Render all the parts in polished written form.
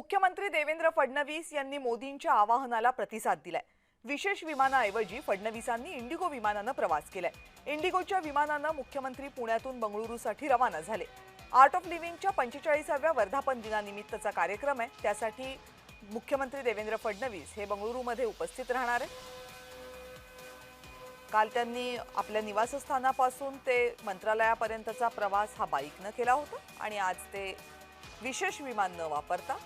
मुख्यमंत्री देवेंद्र फडणवीस यांनी मोदींच्या आवाहनाला प्रतिसाद दिलाय। विशेष विमानाऐवजी फडणवीसांनी इंडिगो विमानाने प्रवास केलाय। इंडिगोच्या विमानाने मुख्यमंत्री पुण्यातून बंगळुरूसाठी रवाना झाले। आर्ट ऑफ लिव्हिंगच्या 45व्या वर्धापन दिनानिमित्तचा कार्यक्रम आहे, त्यासाठी मुख्यमंत्री देवेंद्र फडणवीस हे बंगळुरूमध्ये उपस्थित राहणार आहेत। काल त्यांनी आपल्या निवासस्थानापासून ते मंत्रालयापर्यंतचा प्रवास हा बाईकने केला होता आणि आज ते विशेष विमान न वापरता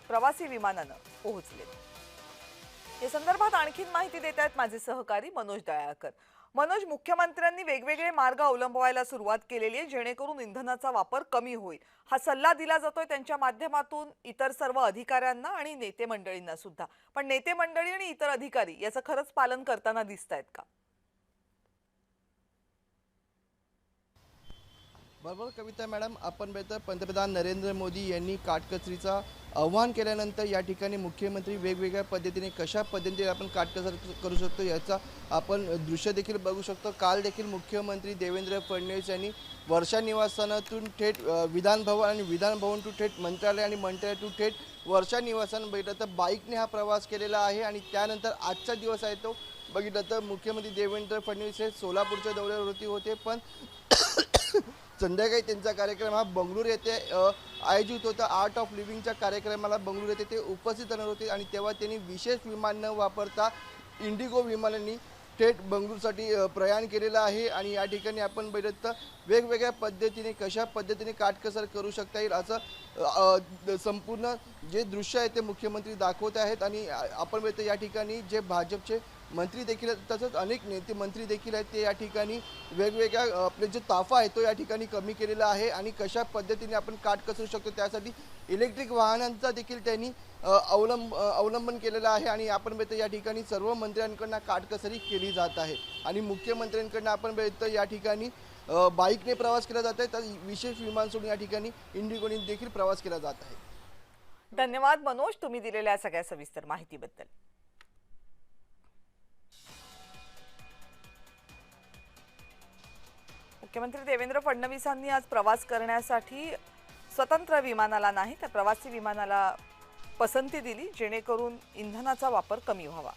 प्रवासी विमानाने पोहोचले। या संदर्भात आणखी माहिती देत आहेत माझे सहकारी मनोज दयाळकर। मनोज, मुख्यमंत्र्यांनी वेगवेगळे मार्ग अवलंबवायला सुरुवात केलेली आहे जेणेकरून इंधनाचा वापर कमी होईल। हा सल्ला दिला जातोय त्यांच्या माध्यमातून इतर सर्व अधिकाऱ्यांना आणि नेते मंडळींना सुद्धा। पण नेते मंडळी आणि इतर अधिकारी याचं खरंच पालन करताना दिसतायत का? बरोबर कविता मॅडम, आपण बघतो पंतप्रधान नरेंद्र मोदी यांनी काटकसरीचा आव्हान केल्यानंतर या ठिकाणी मुख्यमंत्री वेगवेगळ्या पद्धतीने कशा पद्धतीने आपण काटकसर करू शकतो याचा आपण दृश्य देखील बघू शकतो। काल देखील मुख्यमंत्री देवेंद्र फडणवीस यांनी वर्षा निवासस्थानातून थेट विधान भवन आणि विधान भवन टू थेट मंत्रालय आणि मंत्रालय टू थेट वर्षा निवासन बघितलं तर बाईकने हा प्रवास केलेला आहे। आणि त्यानंतर आजचा दिवस आहे तो बघितलं तर मुख्यमंत्री देवेंद्र फडणवीस हे सोलापूरच्या दौऱ्यावरती होते, पण संध्याकाळी त्यांचा कार्यक्रम हा बंगळुरू येथे आयोजित होता। आर्ट ऑफ लिव्हिंगच्या कार्यक्रमाला बंगळुरू येथे ते उपस्थित राहणार होते आणि तेव्हा त्यांनी विशेष विमान न वापरता इंडिगो विमानांनी थेट बंगळुरूसाठी प्रयाण केलेलं आहे। आणि या ठिकाणी आपण बघितलं तर वेगवेगळ्या पद्धतीने कशा पद्धतीने काटकसर करू शकता येईल असं संपूर्ण जे दृश्य आहे ते मुख्यमंत्री दाखवत आहेत। आणि आपण बघतो या ठिकाणी जे भाजपचे मंत्री देखील आहेत तसंच अनेक नेते मंत्री देखील आहेत ते या ठिकाणी वेगवेगळ्या आपले जे ताफा आहे तो या ठिकाणी कमी केलेला आहे आणि कशा पद्धतीने आपण काटकसरू शकतो त्यासाठी इलेक्ट्रिक वाहनांचा देखील त्यांनी अवलंबन केलेलं आहे। आणि आपण बघतो या ठिकाणी सर्व मंत्र्यांकडून काटकसरी केली जात आहे आणि मुख्यमंत्र्यांकडून आपण बघतो या ठिकाणी बाईकने प्रवास केला जात आहे, तर विशेष विमान सोडून या ठिकाणी इंडिगोने देखील प्रवास केला जात आहे। धन्यवाद मनोज, तुम्ही दिलेल्या सगळ्या सविस्तर माहितीबद्दल। मुख्यमंत्री देवेंद्र फडणवीसांनी आज प्रवास करण्यासाठी स्वतंत्र विमानाला नाही तर प्रवासी विमानाला पसंती दिली जेणेकरून इंधनाचा वापर कमी व्हावा।